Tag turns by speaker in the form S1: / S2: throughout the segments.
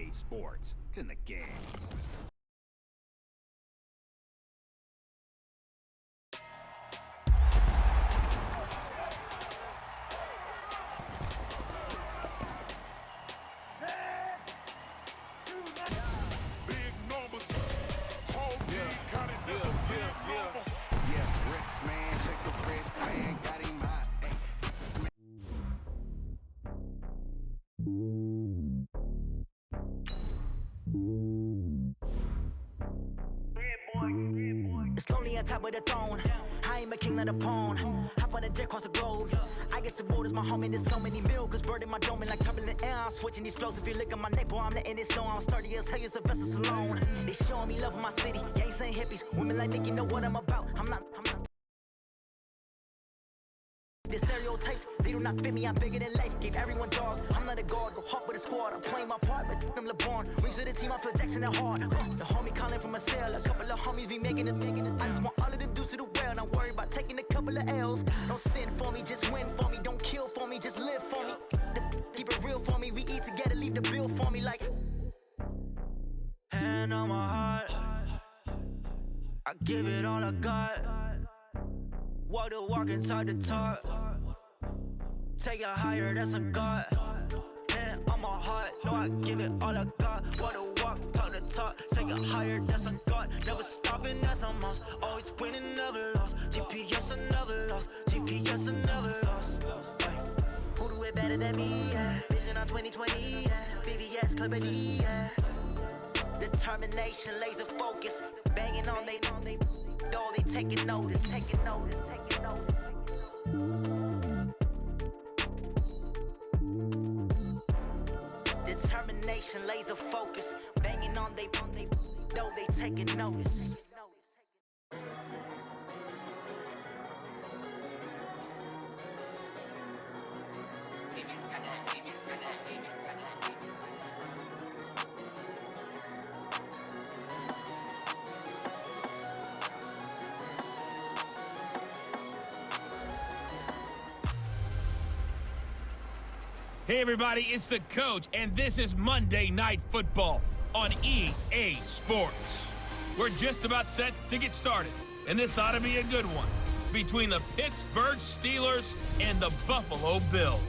S1: EA Sports. It's in the game.
S2: It's lonely on top of the throne. I am a king of the pawn. Hop on a jet across the globe. I guess the world is my home and there's so many miracles burning my dome and like turbulent air. I'm switching these flows. If you look at my neck, boy, I'm letting it snow. I'm sturdy as hell, it's a vessel alone. They showing me love in my city. Gangs ain't hippies. Women like Nick, you know what I'm about. I'm not. The stereotypes, they do not fit me, I'm bigger than life. Gave everyone dogs, I'm not a guard, go hard with a squad. I'm playing my part, but I'm LeBron. Rings to the team, I feel Jackson at hard. The homie calling from a cell, a couple of homies be making it. I just want all of them dudes to do well, not worry about taking a couple of L's. Don't sin for me, just win for me. Don't kill for me, just live for me. Keep it real for me, we eat together, leave the bill for me like. Hand on my heart, I give it all I got. Walk the walk and talk the talk. Take it higher, that's a God. Hand on my heart, know I give it all I got. Walk the walk, talk the talk. Take it higher, that's a God. Never stopping, that's a must. Always winning, never lost. GPS, I never lost. GPS, I never lost. Who do it better than me? Yeah. Vision on 2020, yeah. VVS, Clippity, yeah. Determination, laser focus. Banging on they, no, they taking notice, taking notice, taking notice. Determination, laser focus. Banging on they, no, they taking notice.
S3: Hey everybody, it's the coach, and this is Monday Night Football on EA Sports. We're just about set to get started, and this ought to be a good one between the Pittsburgh Steelers and the Buffalo Bills.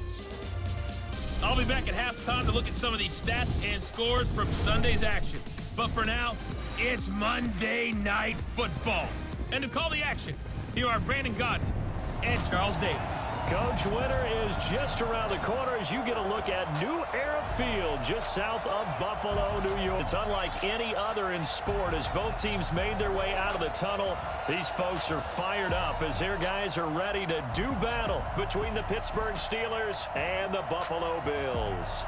S3: I'll be back at halftime to look at some of these stats and scores from Sunday's action. But for now, it's Monday Night Football. And to call the action, here are Brandon Godden and Charles Davis.
S4: Coach, winter is just around the corner as you get a look at New Era Field just south of Buffalo, New York. It's unlike any other in sport as both teams made their way out of the tunnel. These folks are fired up as their guys are ready to do battle between the Pittsburgh Steelers and the Buffalo Bills.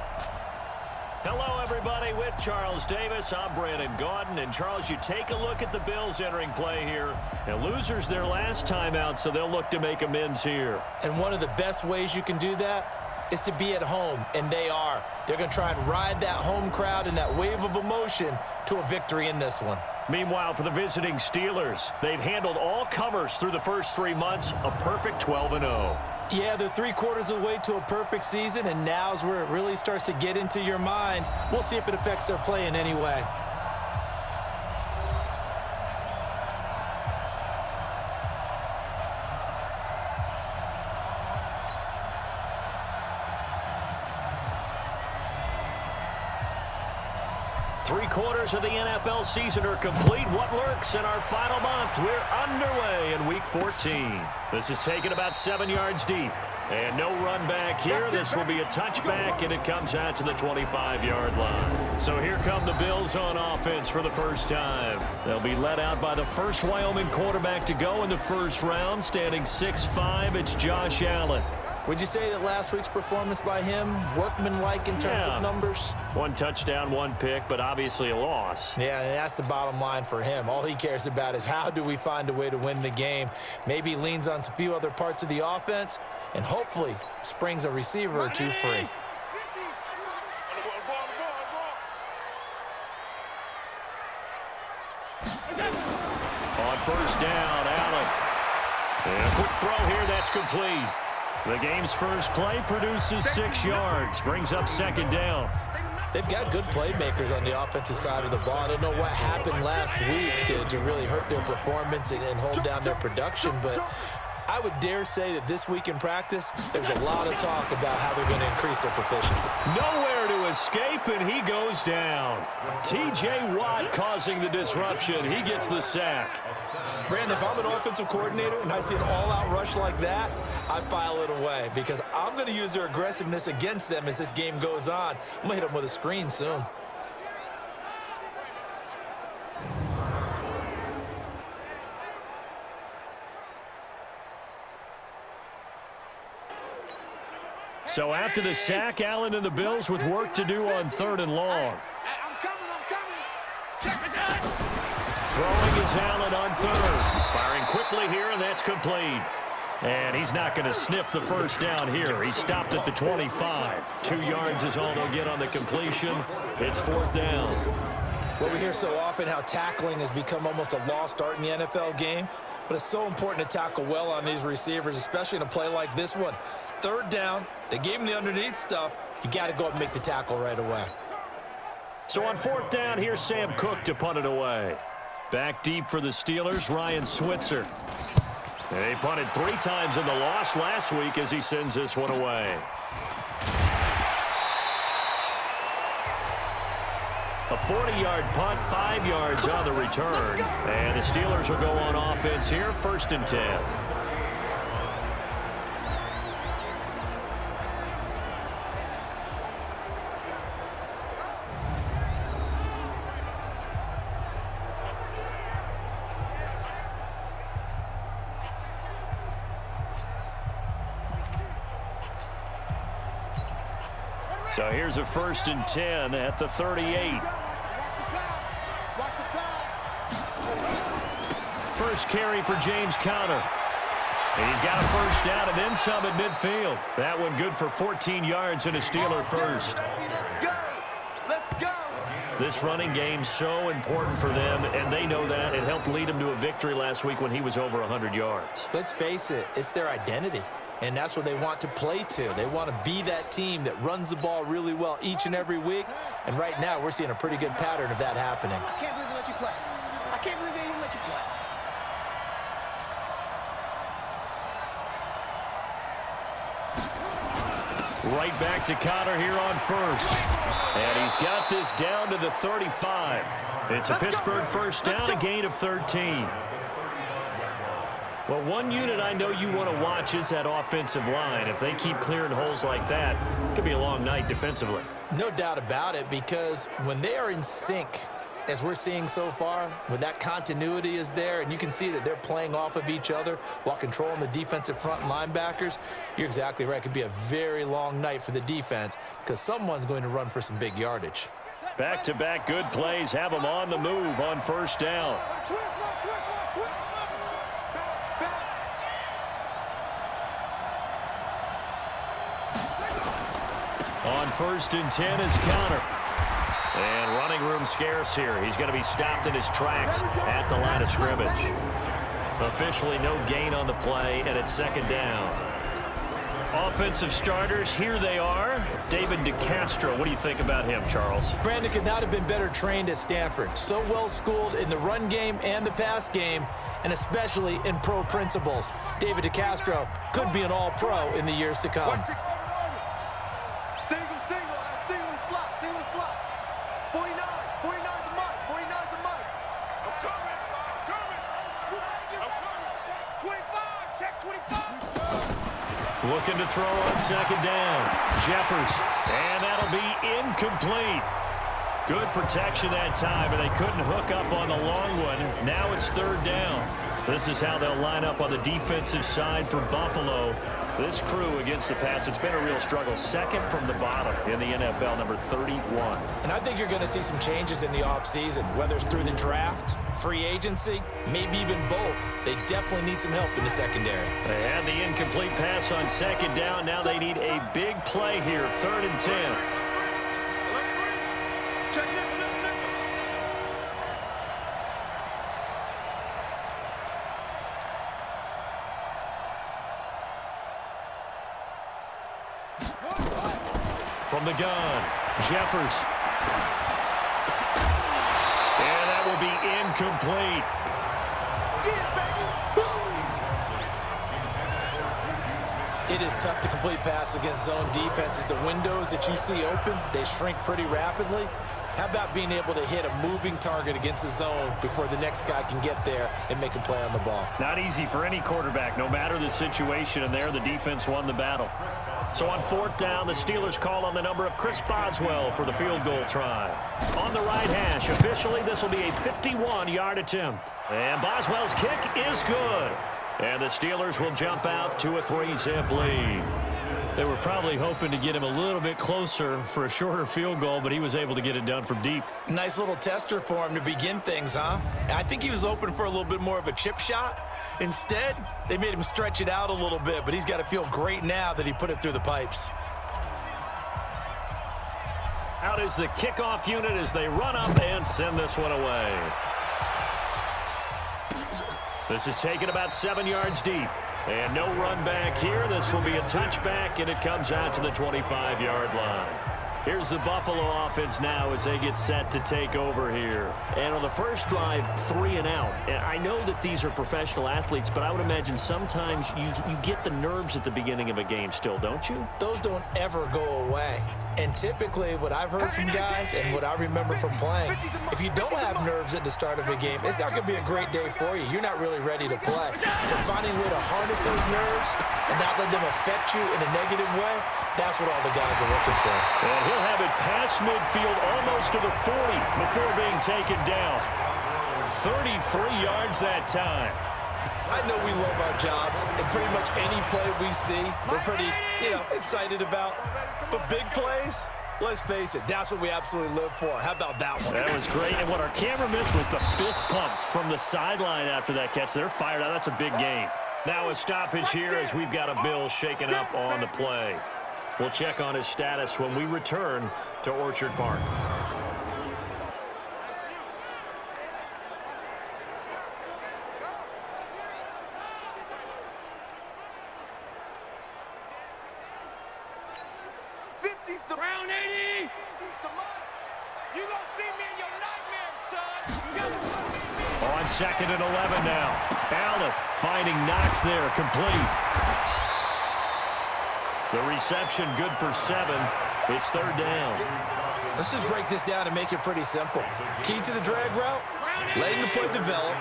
S4: Hello, everybody. With Charles Davis, I'm Brandon Gaudin. And, Charles, you take a look at the Bills entering play here. And losers their last time out, so they'll look to make amends here.
S5: And one of the best ways you can do that is to be at home, and they are. They're going to try and ride that home crowd and that wave of emotion to a victory in this one.
S4: Meanwhile, for the visiting Steelers, they've handled all comers through the first 3 months, a perfect 12-0.
S5: Yeah, they're 3/4 of the way to a perfect season, and now's where it really starts to get into your mind. We'll see if it affects their play in any way.
S4: Three-quarters of the NFL season are complete. What lurks in our final month? We're underway in Week 14. This is taken about 7 yards deep. And no run back here. This will be a touchback, and it comes out to the 25-yard line. So here come the Bills on offense for the first time. They'll be led out by the first Wyoming quarterback to go in the first round. Standing 6'5", it's Josh Allen.
S5: Would you say that last week's performance by him, workmanlike in terms of numbers?
S4: 1 touchdown, 1 pick, but obviously a loss.
S5: Yeah, and that's the bottom line for him. All he cares about is how do we find a way to win the game. Maybe leans on a few other parts of the offense, and hopefully springs a receiver or two free.
S4: On first down, Allen. And a quick throw here, that's complete. The game's first play produces 6 yards, brings up second down.
S5: They've got good playmakers on the offensive side of the ball. I don't know what happened last week to really hurt their performance and hold down their production, but I would dare say that this week in practice, there's a lot of talk about how they're going to increase their proficiency.
S4: Nowhere to escape, and he goes down. T.J. Watt causing the disruption. He gets the sack.
S5: Brandon, if I'm an offensive coordinator and I see an all-out rush like that, I file it away because I'm going to use their aggressiveness against them as this game goes on. I'm going to hit them with a screen soon.
S4: So after the sack, Allen and the Bills with work to do on 3rd and long.
S6: I'm coming. Check it out.
S4: Throwing is Allen on 3rd. Firing quickly here, and that's complete. And he's not going to sniff the first down here. He stopped at the 25. 2 yards is all they'll get on the completion. It's 4th down.
S5: Well, we hear so often how tackling has become almost a lost art in the NFL game, but it's so important to tackle well on these receivers, especially in a play like this one. 3rd down, they gave him the underneath stuff. You got to go up and make the tackle right away.
S4: So on 4th down, here's Sam Cook to punt it away. Back deep for the Steelers, Ryan Switzer. They punted 3 times in the loss last week as he sends this one away. A 40-yard punt, 5 yards on the return. And the Steelers will go on offense here, 1st and 10. So here's a 1st and 10 at the 38. First carry for James Conner. He's got a first down and then some at midfield. That one good for 14 yards and a Steeler first.
S6: Let's go.
S4: This running game's so important for them, and they know that. It helped lead them to a victory last week when he was over 100 yards.
S5: Let's face it, it's their identity. And that's what they want to play to. They want to be that team that runs the ball really well each and every week. And right now, we're seeing a pretty good pattern of that happening.
S6: I can't believe they let you play. I can't believe they even let you play.
S4: Right back to Conner here on 1st. And he's got this down to the 35. It's a Pittsburgh first down, a gain of 13. Well, one unit I know you want to watch is that offensive line. If they keep clearing holes like that, it could be a long night defensively.
S5: No doubt about it, because when they are in sync, as we're seeing so far, when that continuity is there and you can see that they're playing off of each other while controlling the defensive front linebackers, you're exactly right. It could be a very long night for the defense because someone's going to run for some big yardage.
S4: Back-to-back good plays have them on the move on 1st down. On 1st and 10 is Conner. And running room scarce here. He's going to be stopped in his tracks at the line of scrimmage. Officially no gain on the play, and it's 2nd down. Offensive starters, here they are. David DeCastro, what do you think about him, Charles?
S5: Brandon could not have been better trained at Stanford. So well schooled in the run game and the pass game, and especially in pro principles. David DeCastro could be an all-pro in the years to come.
S4: Looking to throw on 2nd down. Jeffers, and that'll be incomplete. Good protection that time, and they couldn't hook up on the long one. Now it's 3rd down. This is how they'll line up on the defensive side for Buffalo. This crew against the pass, it's been a real struggle. 2nd from the bottom in the NFL, number 31.
S5: And I think you're going to see some changes in the offseason, whether it's through the draft, free agency, maybe even both. They definitely need some help in the secondary.
S4: They had the incomplete pass on 2nd down. Now they need a big play here, 3rd and 10. From the gun, Jeffers Incomplete.
S5: It is tough to complete passes against zone defenses. The windows that you see open, they shrink pretty rapidly. How about being able to hit a moving target against a zone before the next guy can get there and make a play on the ball?
S4: Not easy for any quarterback, no matter the situation, and there the defense won the battle. So on 4th down, the Steelers call on the number of Chris Boswell for the field goal try. On the right hash, officially this will be a 51-yard attempt. And Boswell's kick is good. And the Steelers will jump out to a 3-zip lead. They were probably hoping to get him a little bit closer for a shorter field goal, but he was able to get it done from deep.
S5: Nice little tester for him to begin things, huh? I think he was open for a little bit more of a chip shot. Instead, they made him stretch it out a little bit, but he's got to feel great now that he put it through the pipes.
S4: Out is the kickoff unit as they run up and send this one away. This is taken about 7 yards deep. And no run back here. This will be a touchback, and it comes out to the 25-yard line. Here's the Buffalo offense now as they get set to take over here. And on the first drive, 3 and out. And I know that these are professional athletes, but I would imagine sometimes you get the nerves at the beginning of a game still, don't you?
S5: Those don't ever go away. And typically what I've heard from guys and what I remember from playing, if you don't have nerves at the start of a game, it's not going to be a great day for you. You're not really ready to play. So finding a way to harness those nerves and not let them affect you in a negative way, that's what all the guys are looking for.
S4: And he'll have it past midfield almost to the 40 before being taken down. 33 yards that time.
S5: I know we love our jobs, and pretty much any play we see, we're pretty, excited about. But big plays, let's face it, that's what we absolutely live for. How about that one?
S4: That was great, and what our camera missed was the fist pump from the sideline after that catch. They're fired out. That's a big gain. Now a stoppage here as we've got a Bill shaken up on the play. We'll check on his status when we return to Orchard Park.
S6: Round 80. You gonna see me in your nightmares, son.
S4: On 2nd and 11 now. Allen finding Knox there, complete. The reception good for 7. It's 3rd down.
S5: Let's just break this down and make it pretty simple. Key to the drag route, letting the play develop,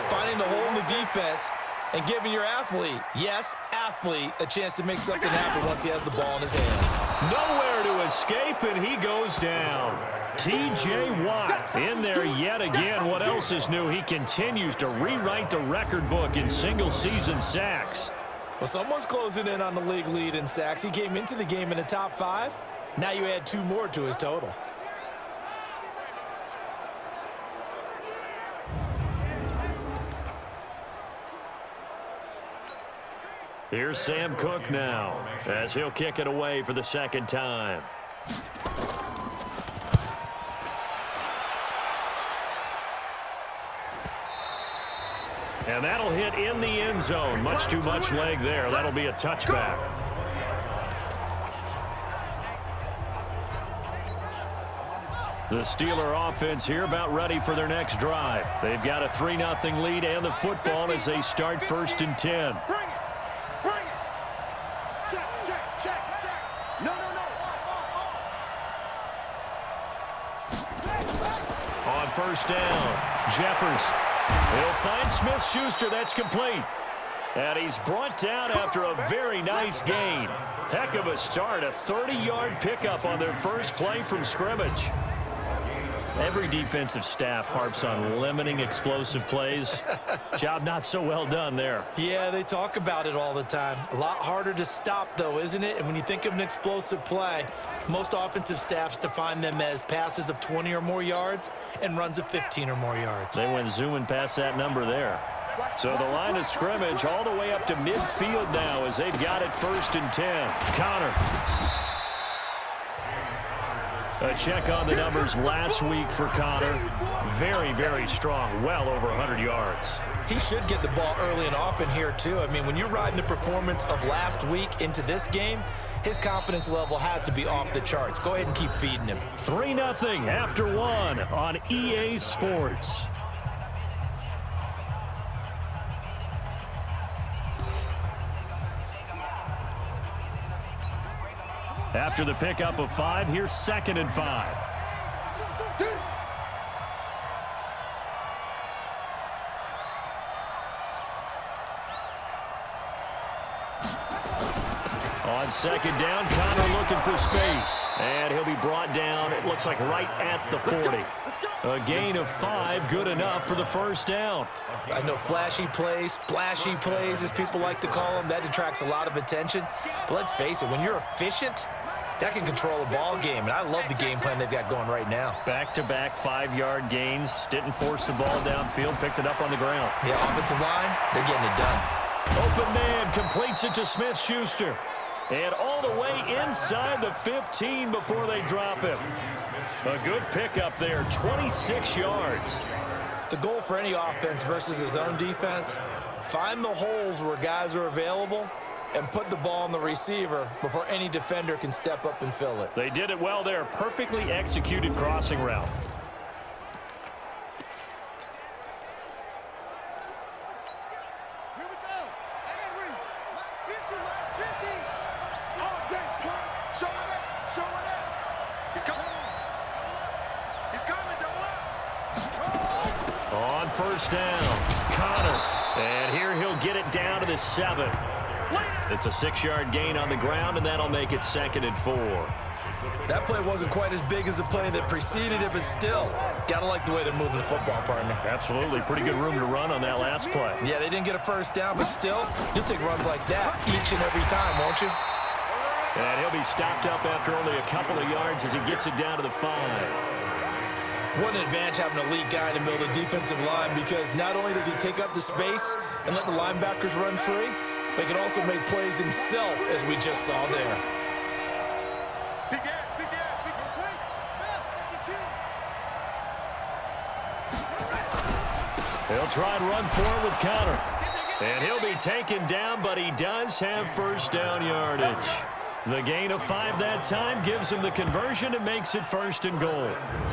S5: finding the hole in the defense, and giving your athlete, yes, athlete, a chance to make something happen once he has the ball in his hands.
S4: Nowhere to escape, and he goes down. T.J. Watt in there yet again. What else is new? He continues to rewrite the record book in single-season sacks.
S5: Well, someone's closing in on the league lead in sacks. He came into the game in the top 5. Now you add 2 more to his total.
S4: Here's Sam Cook now as he'll kick it away for the 2nd time. And that'll hit in the end zone. Much too much leg there. That'll be a touchback. The Steeler offense here about ready for their next drive. They've got a 3-0 lead and the football as they start 1st and 10.
S6: Bring it. Check. No.
S4: On 1st down, Jeffers. He'll find Smith-Schuster. That's complete. And he's brought down after a very nice gain. Heck of a start. A 30-yard pickup on their first play from scrimmage. Every defensive staff harps on limiting explosive plays. Job not so well done there.
S5: Yeah, they talk about it all the time. A lot harder to stop, though, isn't it? And when you think of an explosive play, most offensive staffs define them as passes of 20 or more yards and runs of 15 or more yards.
S4: They went zooming past that number there. So the line of scrimmage all the way up to midfield now as they've got it 1st and 10. Connor. A check on the numbers last week for Connor. Very, very strong. Well over 100 yards.
S5: He should get the ball early and often here, too. I mean, when you're riding the performance of last week into this game, his confidence level has to be off the charts. Go ahead and keep feeding him.
S4: 3-0 after 1 on EA Sports. After the pickup of 5, here's 2nd and 5. On 2nd down, Connor looking for space. And he'll be brought down, it looks like right at the 40. A gain of 5, good enough for the 1st down.
S5: I know flashy plays, splashy plays, as people like to call them, that attracts a lot of attention. But let's face it, when you're efficient, that can control a ball game. And I love the game plan they've got going right now.
S4: Back-to-back 5-yard gains. Didn't force the ball downfield, picked it up on the ground.
S5: Yeah, offensive line, they're getting it done.
S4: Open man completes it to Smith-Schuster. And all the way inside the 15 before they drop him. A good pickup there, 26 yards.
S5: The goal for any offense versus his own defense, find the holes where guys are available and put the ball on the receiver before any defender can step up and fill it.
S4: They did it well there. Perfectly executed crossing route. On 1st down, Connor. And here he'll get it down to the 7. It's a 6-yard gain on the ground, and that'll make it 2nd and 4.
S5: That play wasn't quite as big as the play that preceded it, but still, gotta like the way they're moving the football, partner.
S4: Absolutely. Pretty good room to run on that last play.
S5: Yeah, they didn't get a 1st down, but still, you'll take runs like that each and every time, won't you?
S4: And he'll be stopped up after only a couple of yards as he gets it down to the 5.
S5: What an advantage having an elite guy in the middle of the defensive line, because not only does he take up the space and let the linebackers run free, but he can also make plays himself, as we just saw there.
S4: He'll try and run forward with Connor. And he'll be taken down, but he does have 1st down yardage. The gain of 5 that time gives him the conversion and makes it 1st and goal.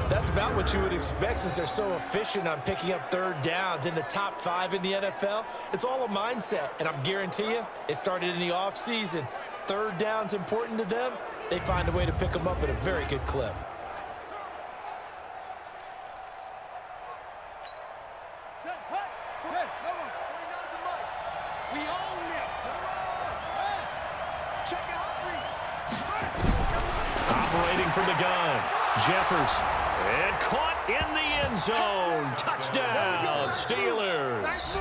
S5: That's about what you would expect since they're so efficient on picking up 3rd downs in the top 5 in the NFL. It's all a mindset, and I'm guarantee you it started in the offseason. 3rd down's important to them. They find a way to pick them up at a very good clip.
S4: Operating from the gun, Jeffers, and caught in the end zone. Touchdown, Steelers.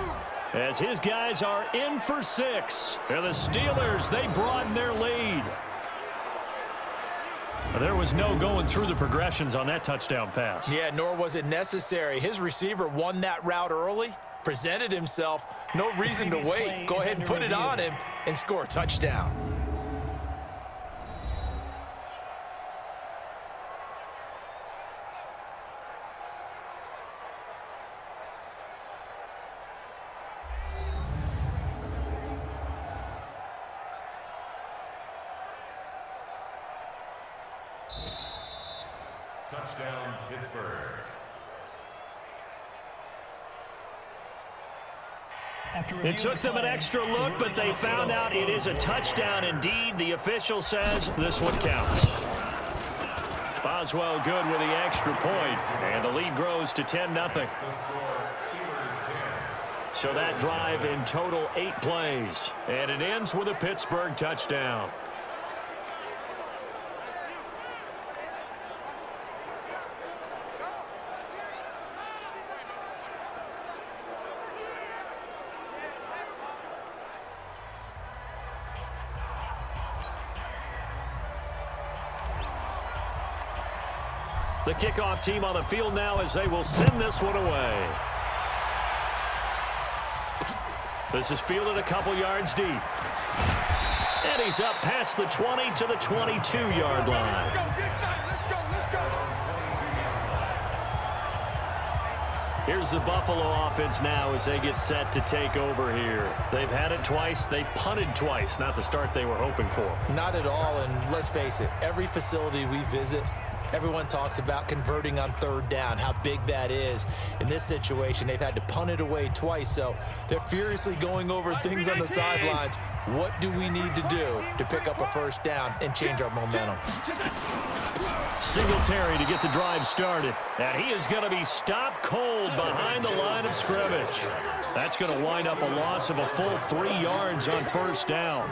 S4: As his guys are in for 6. And the Steelers, they broaden their lead. There was no going through the progressions on that touchdown pass.
S5: Yeah, nor was it necessary. His receiver won that route early, presented himself, no reason to wait. Go ahead and put it on him and score a touchdown.
S7: Touchdown, Pittsburgh.
S4: It took them an extra look, but they found out it is a touchdown indeed. The official says this one counts. Boswell good with the extra point, and the lead grows to 10-0. So that drive in total 8 plays, and it ends with a Pittsburgh touchdown. The kickoff team on the field now as they will send this one away. This is fielded a couple yards deep. And he's up past the 20 to the 22-yard line. Here's the Buffalo offense now as they get set to take over here. They've had it twice. They've punted twice. Not the start they were hoping for.
S5: Not at all, and let's face it, every facility we visit, everyone talks about converting on 3rd down, how big that is. In this situation, they've had to punt it away twice, so they're furiously going over things on the sidelines. What do we need to do to pick up a first down and change our momentum?
S4: Singletary to get the drive started. And he is going to be stopped cold behind the line of scrimmage. That's going to wind up a loss of a full 3 yards on first down.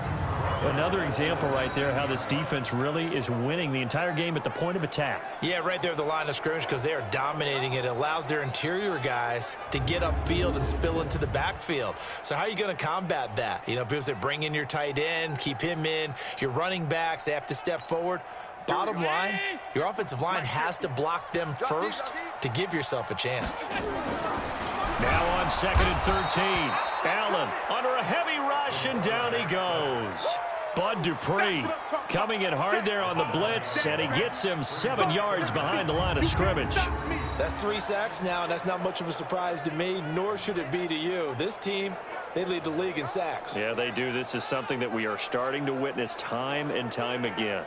S4: Another example right there how this defense really is winning the entire game at the point of attack.
S5: Yeah, right there at the line of scrimmage because they are dominating it. It allows their interior guys to get upfield and spill into the backfield. So how are you going to combat that? You know, because they bring in your tight end, keep him in. Your running backs, they have to step forward. Bottom line, your offensive line has to block them first to give yourself a chance.
S4: Now on 2nd and 13. Allen under a heavy rush, and down he goes. Bud Dupree coming in hard there on the blitz, and he gets him 7 yards behind the line of scrimmage.
S5: That's 3 sacks now, and that's not much of a surprise to me, nor should it be to you. This team, they lead the league in sacks.
S4: Yeah, they do. This is something that we are starting to witness time and time again.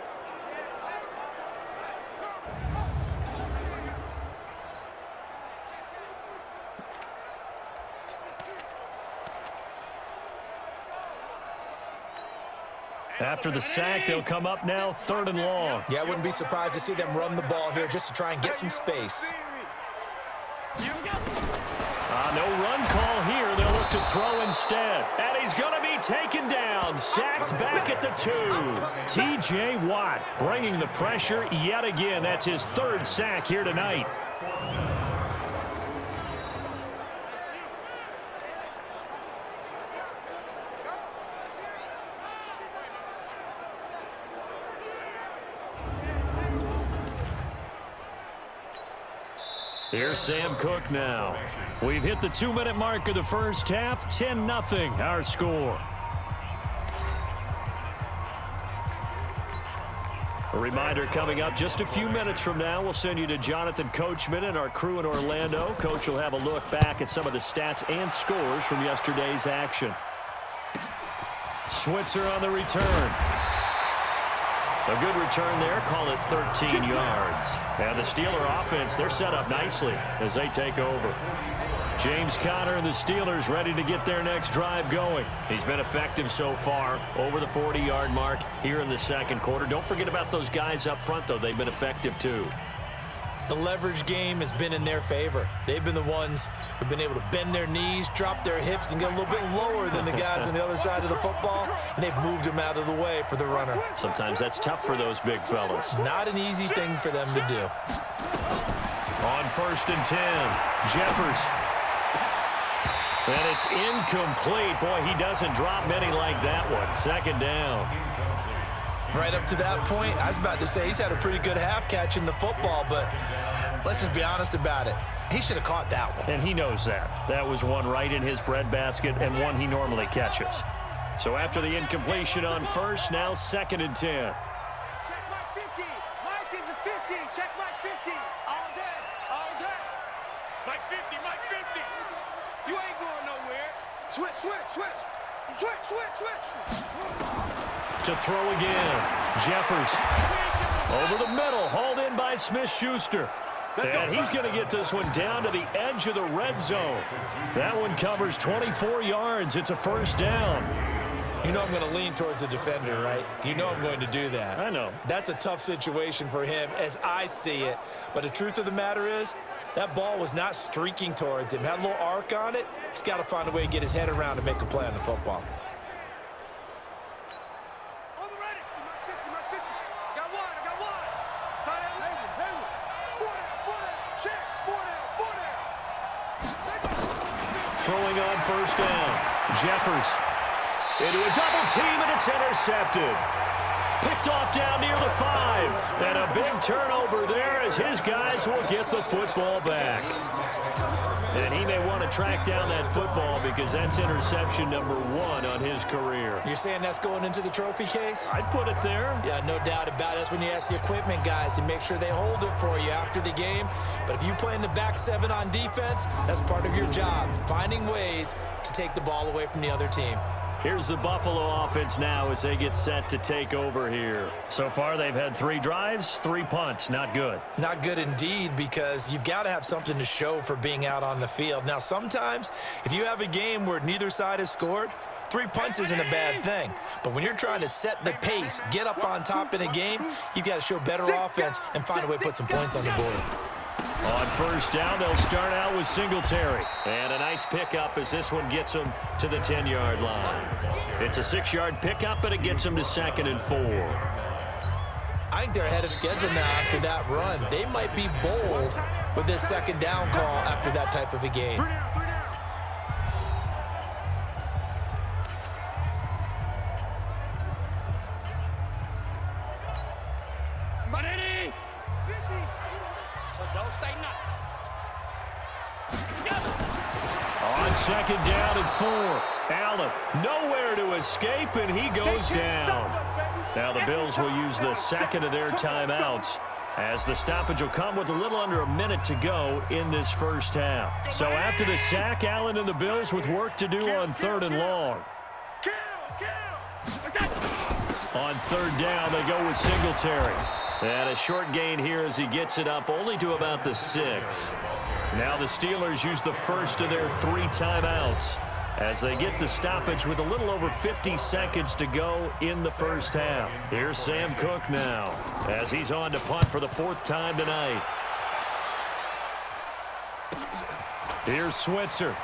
S4: After the sack, they'll come up now 3rd and long.
S5: Yeah, I wouldn't be surprised to see them run the ball here just to try and get some space.
S4: No run call here. They'll look to throw instead. And he's going to be taken down. Sacked back at the 2. T.J. Watt bringing the pressure yet again. That's his 3rd sack here tonight. Here's Sam Cook now. We've hit the 2-minute mark of the first half. 10-0 our score. A reminder coming up just a few minutes from now. We'll send you to Jonathan Coachman and our crew in Orlando. Coach will have a look back at some of the stats and scores from yesterday's action. Switzer on the return. A good return there, call it 13 yards. And the Steeler offense, they're set up nicely as they take over. James Conner and the Steelers ready to get their next drive going. He's been effective so far, over the 40-yard mark here in the second quarter. Don't forget about those guys up front, though. They've been effective, too.
S5: The leverage game has been in their favor. They've been the ones who've been able to bend their knees, drop their hips, and get a little bit lower than the guys on the other side of the football, and they've moved them out of the way for the runner.
S4: Sometimes that's tough for those big fellas.
S5: Not an easy thing for them to do.
S4: On 1st and 10, Jeffers. And it's incomplete. Boy, he doesn't drop many like that one. 2nd down.
S5: Right up to that point, I was about to say he's had a pretty good half catching the football, but let's just be honest about it. He should have caught that one.
S4: And he knows that. That was one right in his breadbasket and one he normally catches. So after the incompletion on 1st, now 2nd and 10.
S6: Check Mike 50. Mike is a 50. Check Mike 50. All day. All day. Mike 50. Mike 50. You ain't going nowhere. Switch, switch, switch. Switch, switch, switch.
S4: To throw again. Jeffers. Over the middle. Hauled in by Smith-Schuster. And he's going to get this one down to the edge of the red zone. That one covers 24 yards. It's a 1st down.
S5: You know I'm going to lean towards the defender, right? You know I'm going to do that.
S4: I know.
S5: That's a tough situation for him as I see it. But the truth of the matter is, that ball was not streaking towards him. Had a little arc on it. He's got to find a way to get his head around and make a play on the football.
S6: On the ready. Mike 50. Got one. I got one. Tight end. Hayward. 4 down. Check. 4 down.
S4: Throwing on 1st down. Jeffers. Into a double team, and it's intercepted. Picked off down near the 5. And a big turnover there as his guys will get the football back. And he may want to track down that football because that's interception number 1 on his career.
S5: You're saying that's going into the trophy case?
S4: I'd put it there.
S5: Yeah, no doubt about it. That's when you ask the equipment guys to make sure they hold it for you after the game. But if you play in the back 7 on defense, that's part of your job, finding ways to take the ball away from the other team.
S4: Here's the Buffalo offense now as they get set to take over here. So far, they've had 3 drives, 3 punts. Not good.
S5: Not good indeed, because you've got to have something to show for being out on the field. Now, sometimes, if you have a game where neither side has scored, 3 punts isn't a bad thing. But when you're trying to set the pace, get up on top in a game, you've got to show better offense and find a way to put some points on the board.
S4: On first down, they'll start out with Singletary. And a nice pickup as this one gets them to the 10-yard line. It's a 6-yard pickup, but it gets them to 2nd and 4.
S5: I think they're ahead of schedule now after that run. They might be bold with this 2nd down call after that type of a game.
S4: On 2nd down and 4. Allen nowhere to escape, and he goes down. Now the Bills will use the 2nd of their timeouts, as the stoppage will come with a little under a minute to go in this first half. So after the sack, Allen and the Bills with work to do on 3rd and long. On 3rd down, they go with Singletary. And a short gain here as he gets it up only to about the 6. Now the Steelers use the first of their 3 timeouts as they get the stoppage with a little over 50 seconds to go in the first half. Here's Sam Cook now as he's on to punt for the 4th time tonight. Here's Switzer.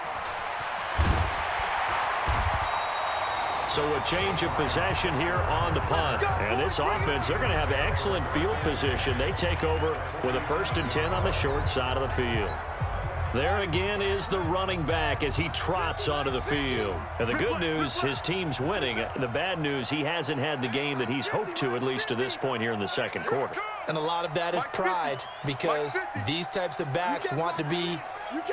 S4: So a change of possession here on the punt. And this offense, they're going to have excellent field position. They take over with a 1st and 10 on the short side of the field. There again is the running back as he trots onto the field. And the good news, his team's winning. The bad news, he hasn't had the game that he's hoped to, at least to this point here in the 2nd quarter.
S5: And a lot of that is pride, because these types of backs want to be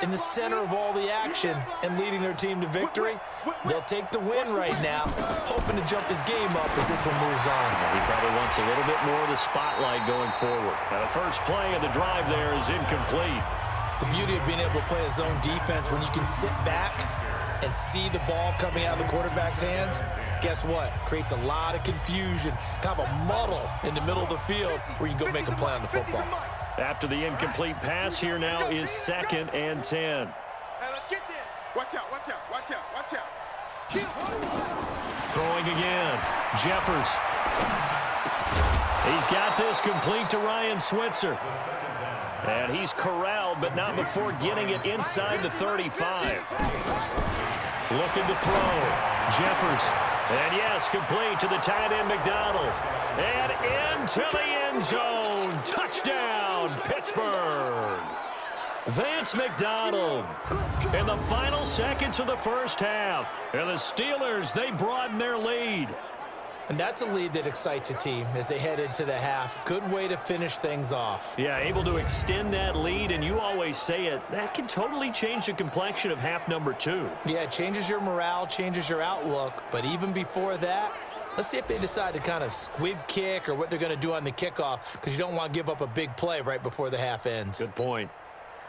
S5: in the center of all the action and leading their team to victory. They'll take the win right now, hoping to jump his game up as this one moves on.
S4: He probably wants a little bit more of the spotlight going forward. Now the first play of the drive there is incomplete.
S5: The beauty of being able to play a zone defense when you can sit back and see the ball coming out of the quarterback's hands, guess what? Creates a lot of confusion, kind of a muddle in the middle of the field where you can go make a play on the football.
S4: After the incomplete pass, here now is 2nd and 10.
S6: Hey, let's get there. Watch out, watch out, watch out, watch out.
S4: Throwing again. Jeffers. He's got this complete to Ryan Switzer. And he's corralled, but not before getting it inside the 35. Looking to throw. Jeffers. And yes, complete to the tight end McDonald. And into the end zone. Touchdown, Pittsburgh. Vance McDonald in the final seconds of the first half. And the Steelers, they broaden their lead.
S5: And that's a lead that excites a team as they head into the half. Good way to finish things off.
S4: Yeah, able to extend that lead, and you always say it, that can totally change the complexion of half number 2.
S5: Yeah, it changes your morale, changes your outlook. But even before that, let's see if they decide to kind of squib kick or what they're going to do on the kickoff, because you don't want to give up a big play right before the half ends.
S4: Good point.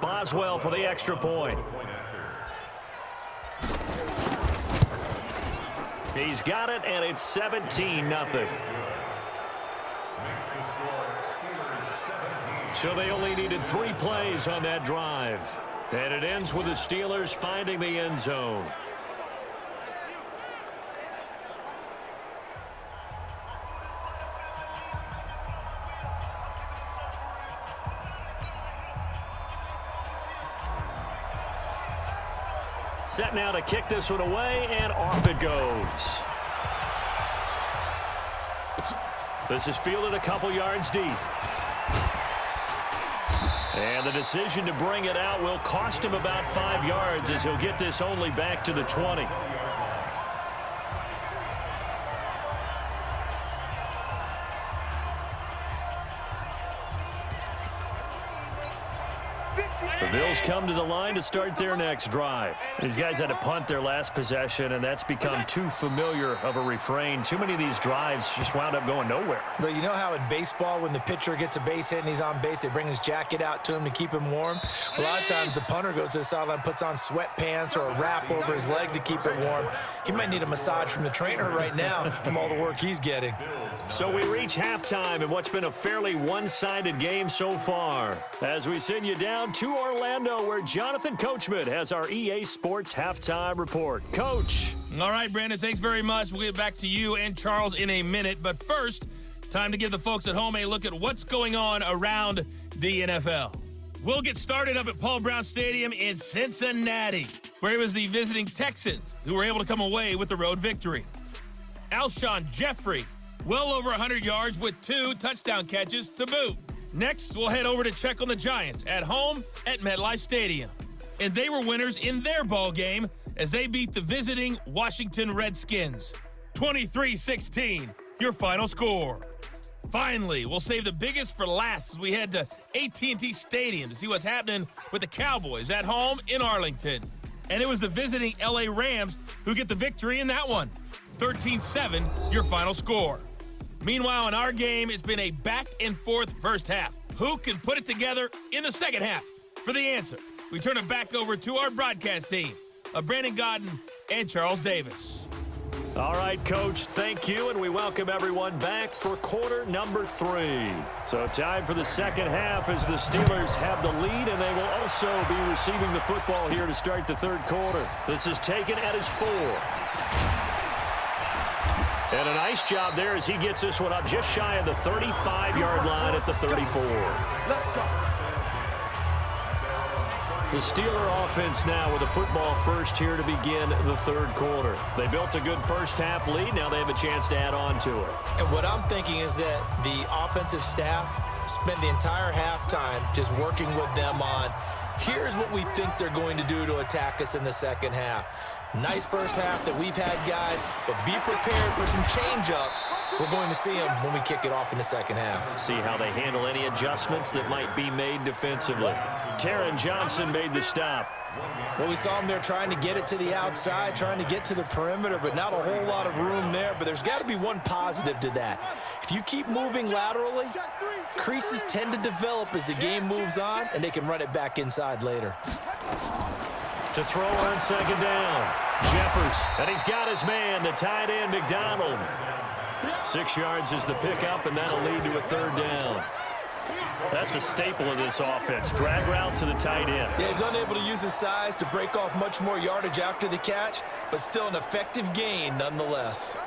S4: Boswell for the extra point. He's got it, and it's 17-0. So they only needed 3 plays on that drive. And it ends with the Steelers finding the end zone. Set now to kick this one away, and off it goes. This is fielded a couple yards deep. And the decision to bring it out will cost him about 5 yards as he'll get this only back to the 20. The Bills come to the line to start their next drive. These guys had to punt their last possession, and that's become too familiar of a refrain. Too many of these drives just wound up going nowhere.
S5: Well, you know how in baseball, when the pitcher gets a base hit and he's on base, they bring his jacket out to him to keep him warm? A lot of times the punter goes to the sideline, puts on sweatpants or a wrap over his leg to keep it warm. He might need a massage from the trainer right now from all the work he's getting.
S4: So we reach halftime in what's been a fairly one-sided game so far. As we send you down to Orlando, where Jonathan Coachman has our EA Sports Halftime Report. Coach.
S3: All right, Brandon, thanks very much. We'll get back to you and Charles in a minute. But first, time to give the folks at home a look at what's going on around the NFL. We'll get started up at Paul Brown Stadium in Cincinnati, where it was the visiting Texans who were able to come away with the road victory. Alshon Jeffrey, well over 100 yards with 2 touchdown catches to boot. Next, we'll head over to check on the Giants at home at MetLife Stadium. And they were winners in their ball game as they beat the visiting Washington Redskins. 23-16, your final score. Finally, we'll save the biggest for last as we head to AT&T Stadium to see what's happening with the Cowboys at home in Arlington. And it was the visiting LA Rams who get the victory in that one. 13-7, your final score. Meanwhile, in our game, it's been a back-and-forth first half. Who can put it together in the second half? For the answer, we turn it back over to our broadcast team of Brandon Godden and Charles Davis.
S4: All right, Coach, thank you, and we welcome everyone back for quarter number 3. So time for the second half as the Steelers have the lead, and they will also be receiving the football here to start the third quarter. This is taken at his 4. And a nice job there as he gets this one up just shy of the 35-yard line at the 34. The Steeler offense now with a football first here to begin the third quarter. They built a good first half lead. Now they have a chance to add on to it.
S5: And what I'm thinking is that the offensive staff spent the entire halftime just working with them on, here's what we think they're going to do to attack us in the second half. Nice first half that we've had, guys, but be prepared for some change-ups. We're going to see them when we kick it off in the second half.
S4: See how they handle any adjustments that might be made defensively. Taron Johnson made the stop.
S5: Well, we saw him there trying to get it to the outside, trying to get to the perimeter, but not a whole lot of room there. But there's got to be one positive to that. If you keep moving laterally, creases tend to develop as the game moves on, and they can run it back inside later.
S4: To throw on second down, Jeffers, and he's got his man, the tight end, McDonald. 6 yards is the pickup, and that'll lead to a third down. That's a staple of this offense. Drag route to the tight end.
S5: Yeah, he's unable to use his size to break off much more yardage after the catch, but still an effective gain nonetheless.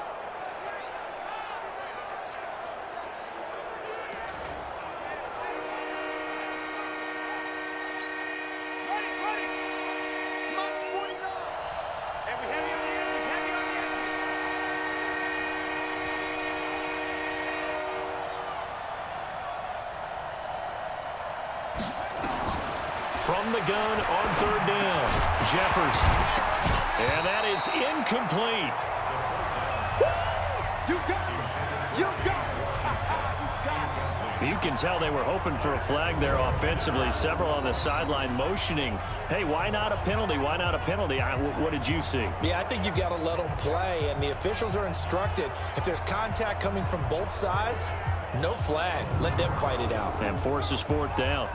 S4: From the gun on third down, Jeffers. And that is incomplete.
S6: You got it. You got it.
S4: You can tell they were hoping for a flag there offensively. Several on the sideline motioning, hey, why not a penalty? Why not a penalty? What did you see?
S5: Yeah, I think you've got to let them play, and the officials are instructed if there's contact coming from both sides, no flag. Let them fight it out.
S4: And forces fourth down.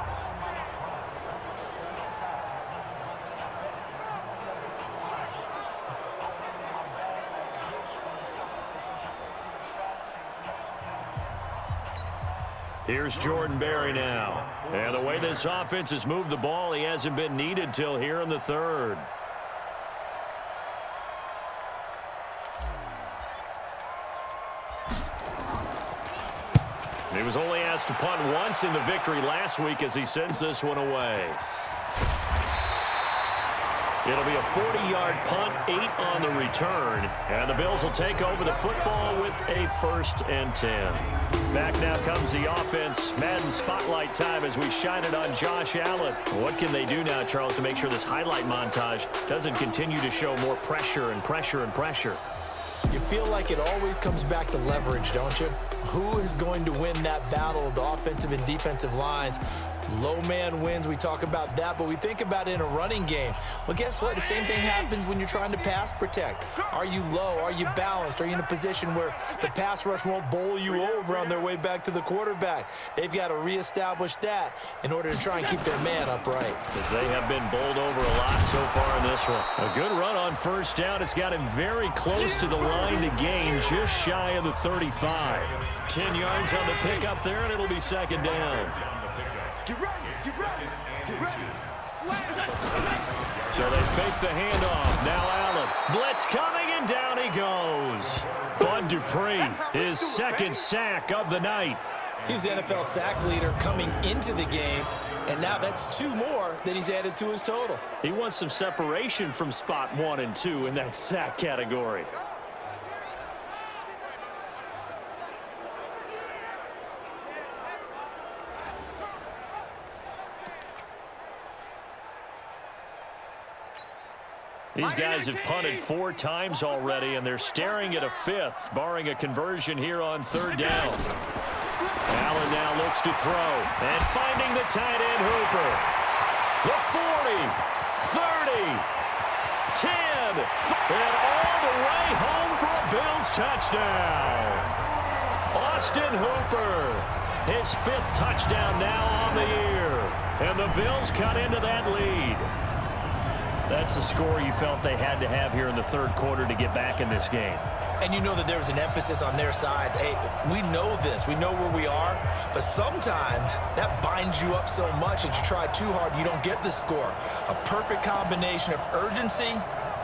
S4: Here's Jordan Berry now. And the way this offense has moved the ball, he hasn't been needed till here in the third. He was only asked to punt once in the victory last week as he sends this one away. It'll be a 40-yard punt, 8 on the return, and the Bills will take over the football with a 1st and 10. Back now comes the offense. Madden spotlight time as we shine it on Josh Allen. What can they do now, Charles, to make sure this highlight montage doesn't continue to show more pressure and pressure and pressure?
S5: You feel like it always comes back to leverage, don't you? Who is going to win that battle of the offensive and defensive lines? Low man wins. We talk about that, but we think about it in a running game. Well, guess what? The same thing happens when you're trying to pass protect. Are you low? Are you balanced? Are you in a position where the pass rush won't bowl you over on their way back to the quarterback? They've got to reestablish that in order to try and keep their man upright.
S4: As they have been bowled over a lot so far in this one. A good run on first down. It's got him very close to the line to gain, just shy of the 35. 10 yards on the pickup there, and it'll be second down.
S6: Get ready, get ready, get ready.
S4: So they fake the handoff. Now Allen. Blitz coming, and down he goes. Bud Dupree, his second sack of the night.
S5: He's the NFL sack leader coming into the game, and now that's 2 more that he's added to his total.
S4: He wants some separation from spot 1 and 2 in that sack category. These guys have punted 4 times already, and they're staring at a 5th, barring a conversion here on third down. Allen now looks to throw, and finding the tight end Hooper. The 40, 30, 10, and all the way home for a Bills touchdown. Austin Hooper, his 5th touchdown now on the year, and the Bills cut into that lead. That's a score you felt they had to have here in the third quarter to get back in this game.
S5: And you know that there was an emphasis on their side. Hey, we know this. We know where we are. But sometimes that binds you up so much that you try too hard, you don't get the score. A perfect combination of urgency,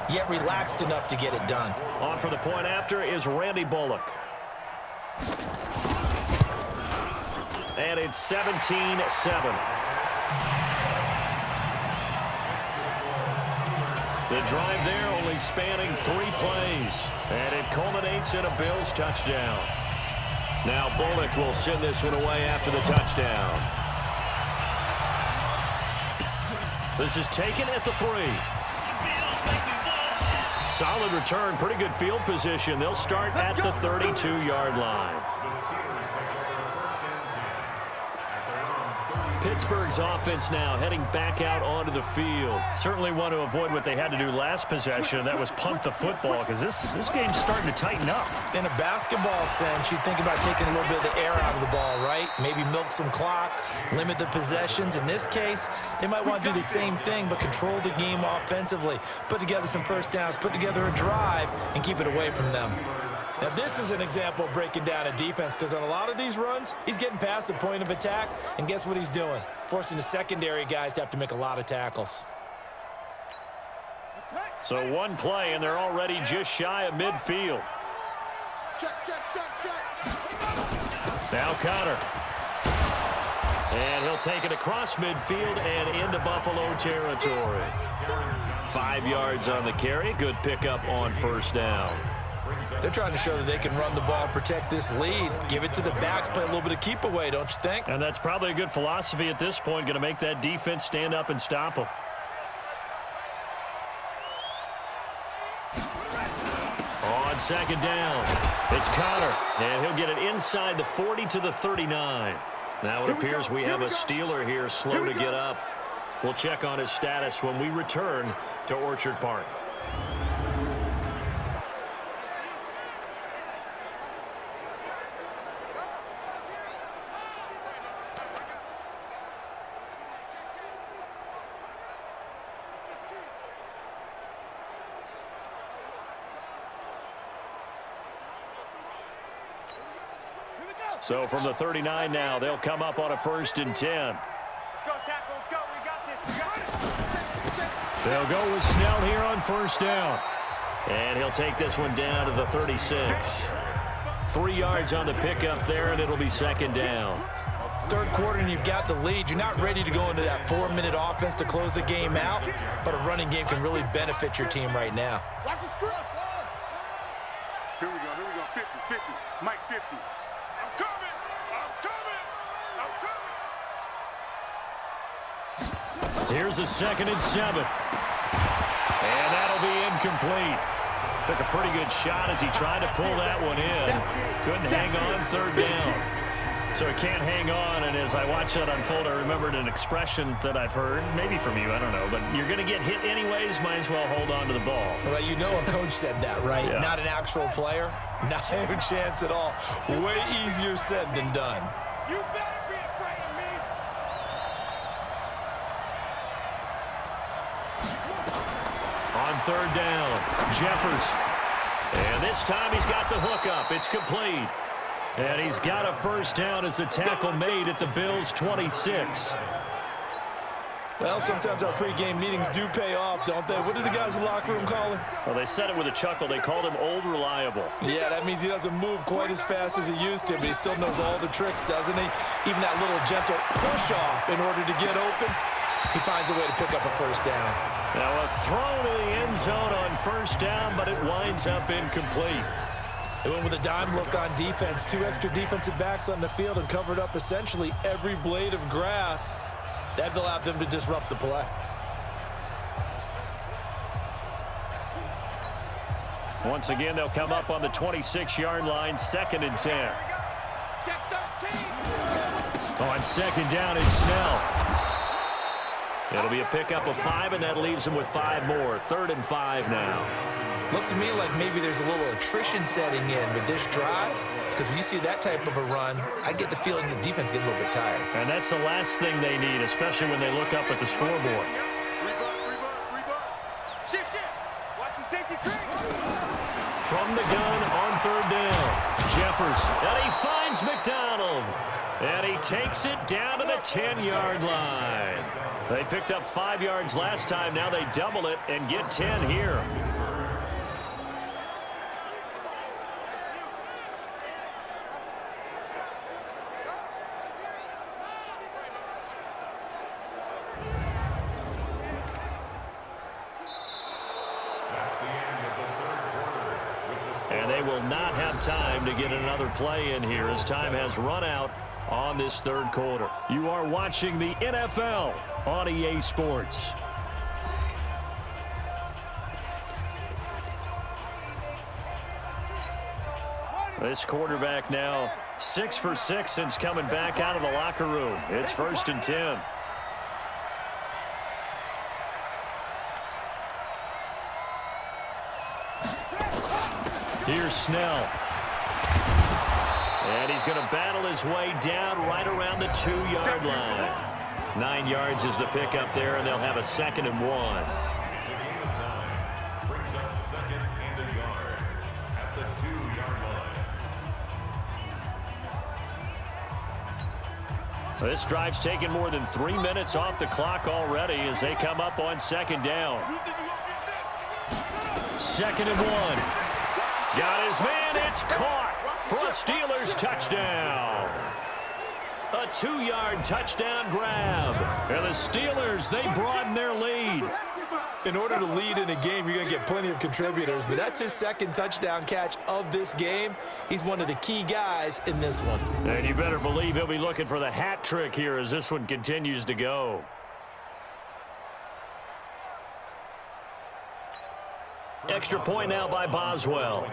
S5: yet relaxed enough to get it done.
S4: On for the point after is Randy Bullock. And it's 17-7. The drive there only spanning 3 plays, and it culminates in a Bills touchdown. Now Bullock will send this one away after the touchdown. This is taken at the 3. Solid return, pretty good field position. They'll start at the 32-yard line. Pittsburgh's offense now heading back out onto the field. Certainly want to avoid what they had to do last possession. That was punt the football, because this game's starting to tighten up.
S5: In a basketball sense, you think about taking a little bit of the air out of the ball, right? Maybe milk some clock, limit the possessions. In this case, they might want to do the same thing, but control the game offensively. Put together some first downs, put together a drive, and keep it away from them. Now, this is an example of breaking down a defense, because on a lot of these runs, he's getting past the point of attack, and guess what he's doing? Forcing the secondary guys to have to make a lot of tackles.
S4: So 1 play, and they're already just shy of midfield.
S6: Check, check, check, check.
S4: Now Connor. And he'll take it across midfield and into Buffalo territory. 5 yards on the carry. Good pickup on first down.
S5: They're trying to show that they can run the ball, protect this lead, give it to the backs, play a little bit of keep away, don't you think?
S4: And that's probably a good philosophy at this point, going to make that defense stand up and stop them. On second down, it's Connor, and he'll get it inside the 40 to the 39. Now it appears we have a Steeler here slow to get up. We'll check on his status when we return to Orchard Park. So from the 39 now, they'll come up on a 1st and 10.
S6: Let's go, tackle, let's go. We got this. We got it.
S4: They'll go with Snell here on first down. And he'll take this one down to the 36. 3 yards on the pickup there, and it'll be second down.
S5: Third quarter, and you've got the lead. You're not ready to go into that 4-minute offense to close the game out, but a running game can really benefit your team right now.
S6: Watch the script. Here we go, 50, 50. Mike 50. I'm coming, I'm coming, I'm coming.
S4: Here's a 2nd and 7. And that'll be incomplete. Took a pretty good shot as he tried to pull that one in. Couldn't hang on third down. So it can't hang on, and as I watch that unfold, I remembered an expression that I've heard, maybe from you, I don't know, but you're going to get hit anyways, might as well hold on to the ball.
S5: Well, you know a coach said that, right?
S4: Yeah.
S5: Not an actual player. Not a chance at all. Way easier said than done.
S6: You better be afraid of me.
S4: On third down, Jeffers. And this time he's got the hook up. It's complete. And he's got a first down as the tackle made at the Bills' 26.
S5: Well, sometimes our pregame meetings do pay off, don't they? What do the guys in the locker room call him?
S4: Well, they said it with a chuckle. They called him Old Reliable.
S5: Yeah, that means he doesn't move quite as fast as he used to, but he still knows all the tricks, doesn't he? Even that little gentle push-off in order to get open, he finds a way to pick up a first down.
S4: Now a throw to the end zone on first down, but it winds up incomplete.
S5: They went with a dime look on defense. 2 extra defensive backs on the field and covered up essentially every blade of grass. That allowed them to disrupt the play.
S4: Once again, they'll come up on the 26-yard line, 2nd and 10.
S6: Check 13.
S4: On second down, it's Snell. It'll be a pickup of 5, and that leaves them with 5 more. 3rd and 5 now.
S5: Looks to me like maybe there's a little attrition setting in with this drive, because when you see that type of a run, I get the feeling the defense gets a little bit tired.
S4: And that's the last thing they need, especially when they look up at the scoreboard.
S6: Reverse. Shift. Watch the safety creek.
S4: From the gun on third down, Jeffers, and he finds McDonald. And he takes it down to the 10-yard line. They picked up 5 yards last time. Now they double it and get 10 here. And they will not have time to get another play in here as time has run out on this third quarter. You are watching the NFL on EA Sports. This quarterback now 6 for 6 since coming back out of the locker room. It's 1st and 10. Here's Snell. And he's going to battle his way down right around the 2-yard line. 9 yards is the pickup there, and they'll have a 2nd and 1.
S7: Brings up 2nd and a yard at the 2-yard line.
S4: This drive's taken more than 3 minutes off the clock already as they come up on 2nd down. 2nd and 1. Got his man. It's caught for a Steelers touchdown. A 2-yard touchdown grab. And the Steelers, they broaden their lead.
S5: In order to lead in a game, you're going to get plenty of contributors, but that's his 2nd touchdown catch of this game. He's one of the key guys in this one.
S4: And you better believe he'll be looking for the hat trick here as this one continues to go. Extra point now by Boswell.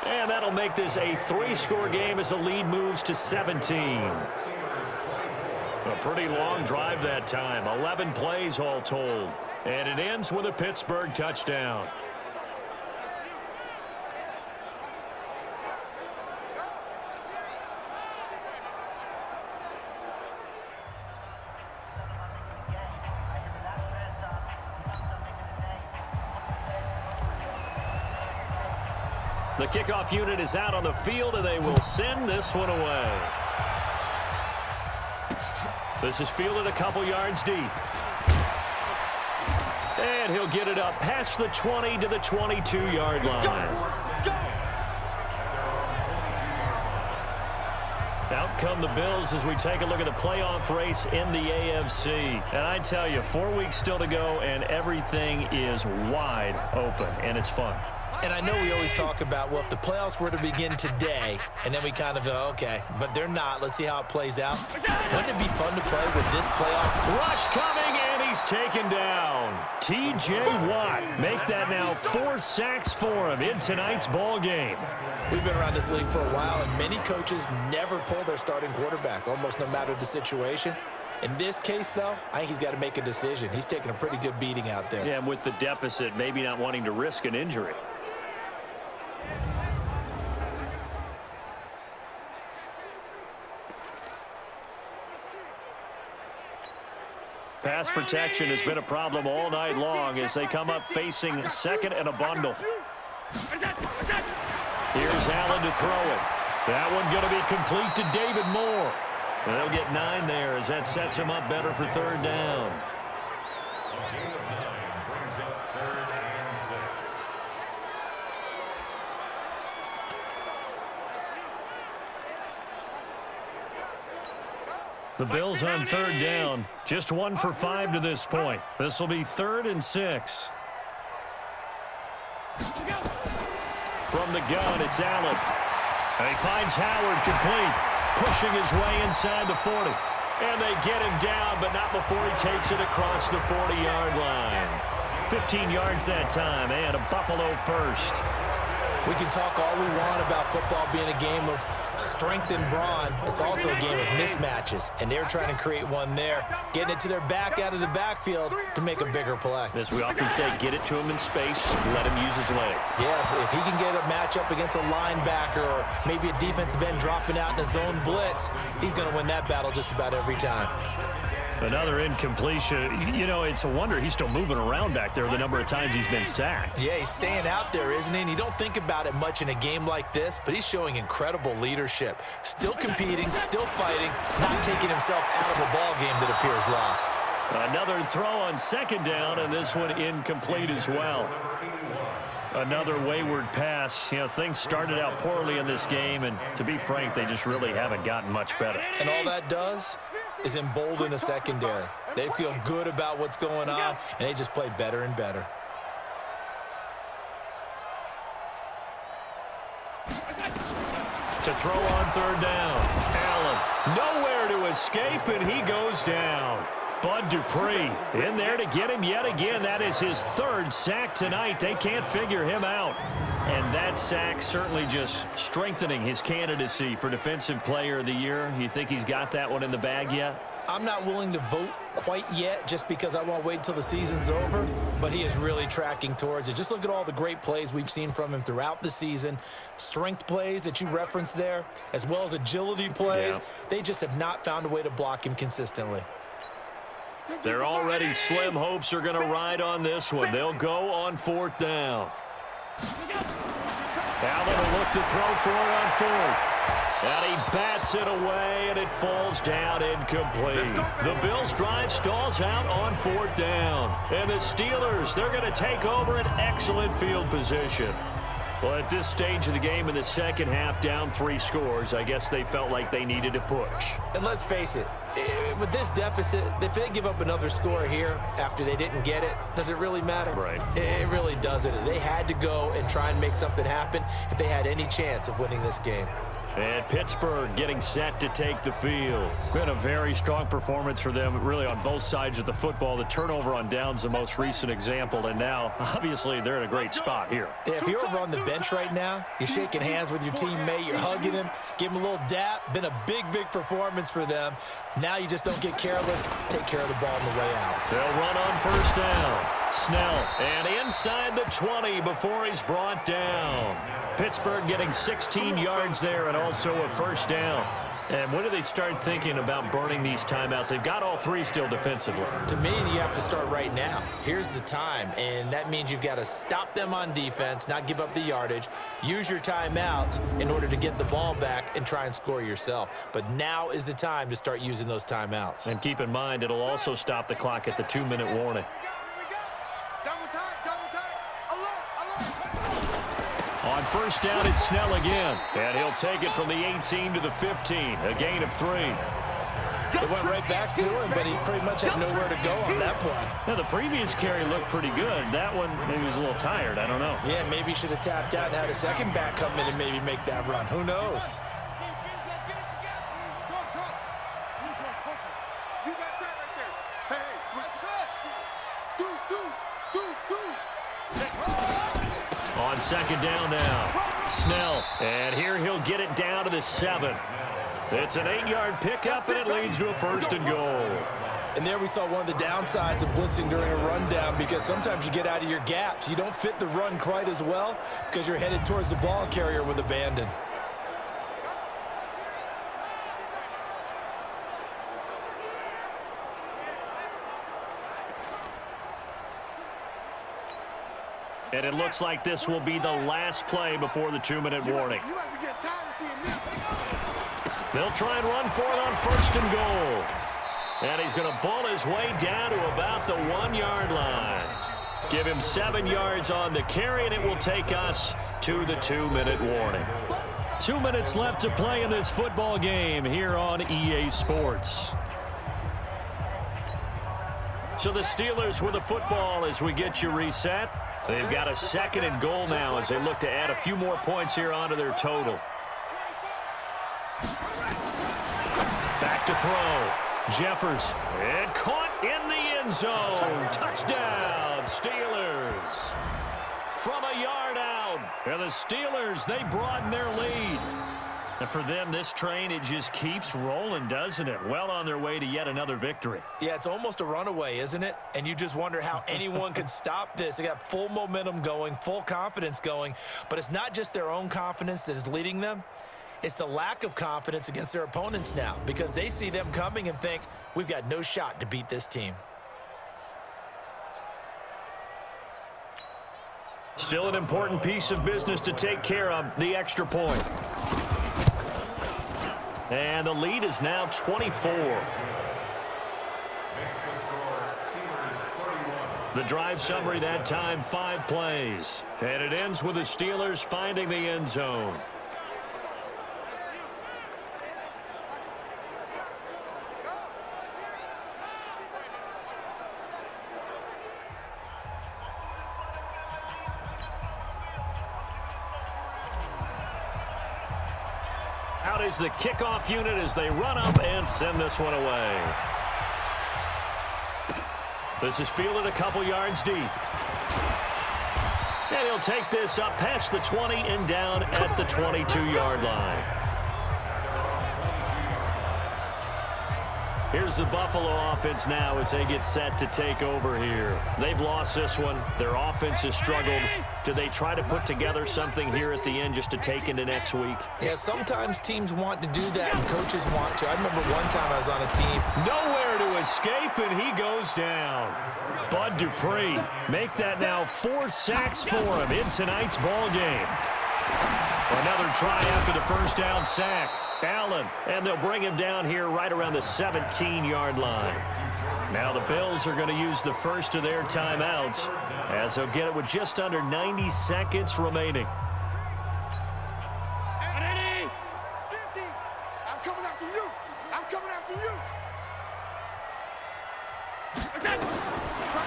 S4: And that'll make this a 3-score game as the lead moves to 17. A pretty long drive that time. 11 plays all told. And it ends with a Pittsburgh touchdown. The kickoff unit is out on the field, and they will send this one away. This is fielded a couple yards deep. And he'll get it up past the 20 to the 22-yard line. Out come the Bills as we take a look at the playoff race in the AFC. And I tell you, 4 weeks still to go, and everything is wide open, and it's fun.
S5: And I know we always talk about, well, if the playoffs were to begin today, and then we kind of go, okay, but they're not. Let's see how it plays out. Wouldn't it be fun to play with this playoff?
S4: Rush coming, and he's taken down. T.J. Watt make that now 4 sacks for him in tonight's ball game.
S5: We've been around this league for a while, and many coaches never pull their starting quarterback, almost no matter the situation. In this case, though, I think he's got to make a decision. He's taking a pretty good beating out there.
S4: Yeah, and with the deficit, maybe not wanting to risk an injury. Pass protection has been a problem all night long as they come up facing second and a bundle. Here's Allen to throw it. That one going to be complete to David Moore. And they'll get 9 there as that sets him up better for 3rd down. The Bills on 3rd down. Just 1 for 5 to this point. This will be 3rd and 6. From the gun, it's Allen. And he finds Howard complete, pushing his way inside the 40. And they get him down, but not before he takes it across the 40-yard line. 15 yards that time, and a Buffalo first.
S5: We can talk all we want about football being a game of strength and brawn. It's also a game of mismatches, and they're trying to create one there, getting it to their back out of the backfield to make a bigger play.
S4: As we often say, get it to him in space, let him use his leg.
S5: Yeah, if he can get a matchup against a linebacker or maybe a defensive end dropping out in a zone blitz, he's going to win that battle just about every time.
S4: Another incompletion. You know, it's a wonder he's still moving around back there the number of times he's been sacked.
S5: Yeah, he's staying out there, isn't he? And you don't think about it much in a game like this, but he's showing incredible leadership. Still competing, still fighting, not taking himself out of a ball game that appears lost.
S4: Another throw on 2nd down, and this one incomplete as well. Another wayward pass. You know, things started out poorly in this game, and to be frank, they just really haven't gotten much better.
S5: And all that does is embolden a secondary. They feel good about what's going on, and they just play better and better.
S4: To throw on 3rd down. Allen nowhere to escape, and he goes down. Bud Dupree in there to get him yet again. That is his 3rd sack tonight. They can't figure him out. And that sack certainly just strengthening his candidacy for Defensive Player of the Year. You think he's got that one in the bag yet?
S5: I'm not willing to vote quite yet just because I want to wait until the season's over, but he is really tracking towards it. Just look at all the great plays we've seen from him throughout the season. Strength plays that you referenced there, as well as agility plays.
S4: Yeah.
S5: They just have not found a way to block him consistently.
S4: Their already slim hopes are going to ride on this one. They'll go on 4th down. Allen will look to throw for it on 4th. And he bats it away, and it falls down incomplete. The Bills' drive stalls out on 4th down. And the Steelers, they're going to take over an excellent field position. Well, at this stage of the game in the second half, down 3 scores, I guess they felt like they needed to push.
S5: And let's face it, with this deficit, if they give up another score here after they didn't get it, does it really matter?
S4: Right.
S5: It really doesn't. They had to go and try and make something happen if they had any chance of winning this game.
S4: And Pittsburgh getting set to take the field. Been a very strong performance for them, really on both sides of the football. The turnover on downs, the most recent example, and now, obviously, they're in a great spot here.
S5: If you're over on the bench right now, you're shaking hands with your teammate, you're hugging him, give him a little dap. Been a big performance for them. Now you just don't get careless. Take care of the ball on the way out.
S4: They'll run on 1st down. Snell, and inside the 20 before he's brought down. Pittsburgh getting 16 yards there and also a 1st down. And when do they start thinking about burning these timeouts? They've got all 3 still defensively.
S5: To me, you have to start right now. Here's the time, and that means you've got to stop them on defense, not give up the yardage, use your timeouts in order to get the ball back and try and score yourself. But now is the time to start using those timeouts.
S4: And keep in mind, it'll also stop the clock at the 2-minute warning. On 1st down, it's Snell again. And he'll take it from the 18 to the 15. A gain of 3.
S5: It went right back to him, but he pretty much had nowhere to go on that play.
S4: Now, the previous carry looked pretty good. That one, maybe he was a little tired. I don't know.
S5: Yeah, maybe he should have tapped out and had a second back come in and maybe make that run. Who knows?
S4: On second down now. Snell. And here he'll get it down to the 7. It's an 8-yard pickup, and it leads to a 1st and goal.
S5: And there we saw one of the downsides of blitzing during a rundown, because sometimes you get out of your gaps. You don't fit the run quite as well because you're headed towards the ball carrier with abandon.
S4: And it looks like this will be the last play before the 2-minute warning. They'll try and run for it on 1st and goal. And he's going to bull his way down to about the 1-yard line. Give him 7 yards on the carry, and it will take us to the 2-minute warning. 2 minutes left to play in this football game here on EA Sports. So the Steelers with the football as we get you reset. They've got a 2nd and goal now as they look to add a few more points here onto their total. Back to throw. Jeffers. And caught in the end zone. Touchdown, Steelers. From a yard out. And the Steelers, they broaden their lead. And for them, this train, it just keeps rolling, doesn't it? Well on their way to yet another victory.
S5: Yeah, it's almost a runaway, isn't it? And you just wonder how anyone could stop this. They got full momentum going, full confidence going. But it's not just their own confidence that is leading them. It's the lack of confidence against their opponents now, because they see them coming and think, we've got no shot to beat this team.
S4: Still an important piece of business to take care of, the extra point. And the lead is now 24. The drive summary that time, 5 plays. And it ends with the Steelers finding the end zone. Out is the kickoff unit as they run up and send this one away. This is fielded a couple yards deep. And he'll take this up past the 20 and down at the 22-yard line. Here's the Buffalo offense now as they get set to take over here. They've lost this one. Their offense has struggled. Do they try to put together something here at the end just to take into next week?
S5: Yeah, sometimes teams want to do that and coaches want to. I remember one time I was on a team.
S4: Nowhere to escape, and he goes down. Bud Dupree make that now 4 sacks for him in tonight's ball game. Another try after the first down sack. Allen, and they'll bring him down here right around the 17-yard line. Now the Bills are going to use the first of their timeouts as they'll get it with just under 90 seconds remaining.
S6: Eddie! 50! I'm coming after you! I'm coming after you!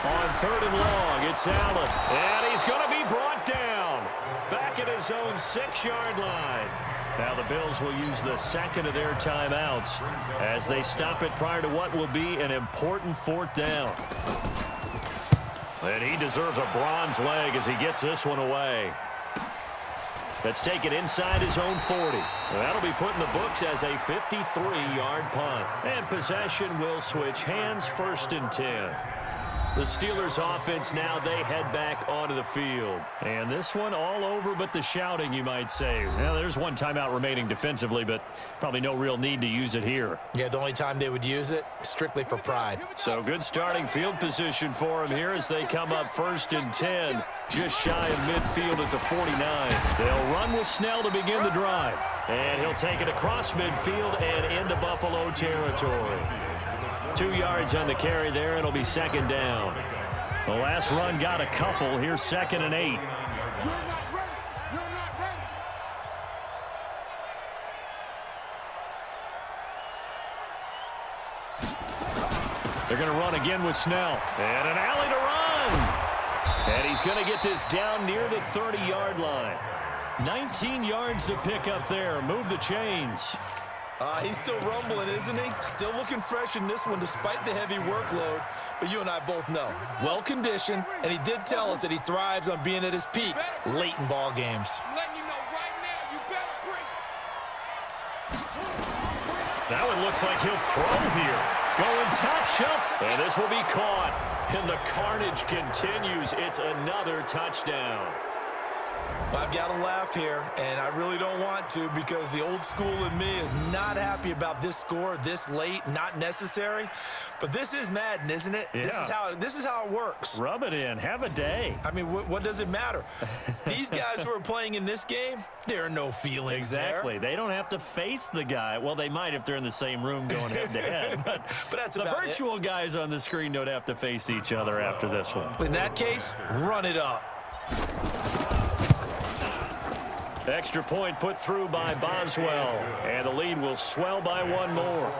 S4: On 3rd and long, it's Allen, and he's going to be brought down back at his own 6-yard line. Now the Bills will use the 2nd of their timeouts as they stop it prior to what will be an important 4th down. And he deserves a bronze leg as he gets this one away. That's taken inside his own 40. That'll be put in the books as a 53-yard punt. And possession will switch hands, 1st and 10. The Steelers offense now, they head back onto the field. And this one all over but the shouting, you might say. Now, there's one timeout remaining defensively, but probably no real need to use it here.
S5: Yeah, the only time they would use it, strictly for pride.
S4: So good starting field position for them here as they come up 1st and 10, just shy of midfield at the 49. They'll run with Snell to begin the drive. And he'll take it across midfield and into Buffalo territory. 2 yards on the carry there. It'll be 2nd down. The last run got a couple. Here's 2nd and 8.
S6: You're not ready! You're not ready!
S4: They're going to run again with Snell. And an alley to run. And he's going to get this down near the 30-yard line. 19 yards to pick up there. Move the chains.
S5: He's still rumbling, isn't he? Still looking fresh in this one despite the heavy workload. But you and I both know, well-conditioned, and he did tell us that he thrives on being at his peak late in ball games.
S6: I'm letting you know right now, you better bring it.
S4: That one looks like he'll throw here. Going top shelf, and this will be caught. And the carnage continues. It's another touchdown.
S5: I've got to laugh here, and I really don't want to because the old school in me is not happy about this score this late, not necessary. But this is Madden, isn't it?
S4: Yeah.
S5: This is how it works.
S4: Rub it in. Have a day.
S5: I mean, what does it matter? These guys who are playing in this game, there are no feelings
S4: Exactly.
S5: there.
S4: They don't have to face the guy. Well, they might if they're in the same room going head-to-head. But
S5: that's
S4: the
S5: about
S4: virtual guys on the screen don't have to face each other after this one.
S5: In that case, run it up.
S4: Extra point put through by Boswell, and the lead will swell by one more.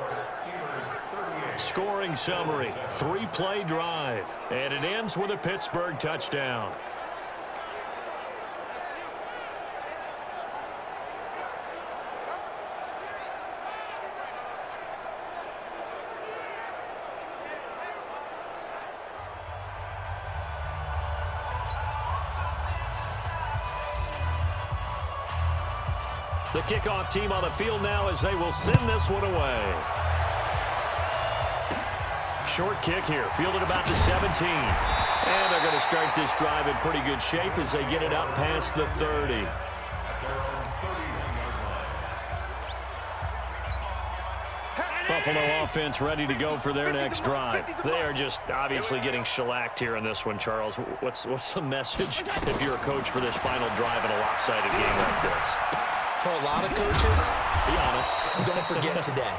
S4: Scoring summary, 3-play drive, and it ends with a Pittsburgh touchdown. The kickoff team on the field now as they will send this one away. Short kick here, fielded about the 17. And they're going to start this drive in pretty good shape as they get it out past the 30. Buffalo offense ready to go for their next drive. They are just obviously getting shellacked here in this one, Charles. What's the message if you're a coach for this final drive in a lopsided game like this?
S5: For a lot of coaches,
S4: be honest,
S5: don't forget today.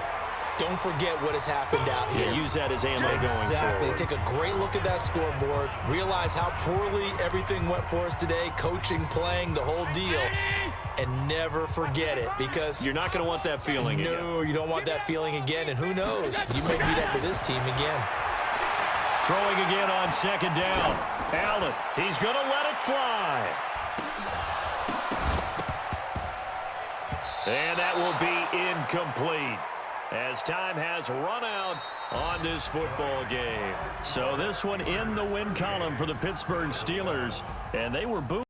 S5: Don't forget what has happened out here.
S4: Yeah, use that as ammo going forward.
S5: Exactly. Take a great look at that scoreboard. Realize how poorly everything went for us today. Coaching, playing, the whole deal. And never forget it because
S4: you're not going to want that feeling again.
S5: No, you don't want that feeling again. And who knows? You may meet up with this team again.
S4: Throwing again on second down. Allen, he's going to let it fly. And that will be incomplete as time has run out on this football game. So this one in the win column for the Pittsburgh Steelers, and they were booed.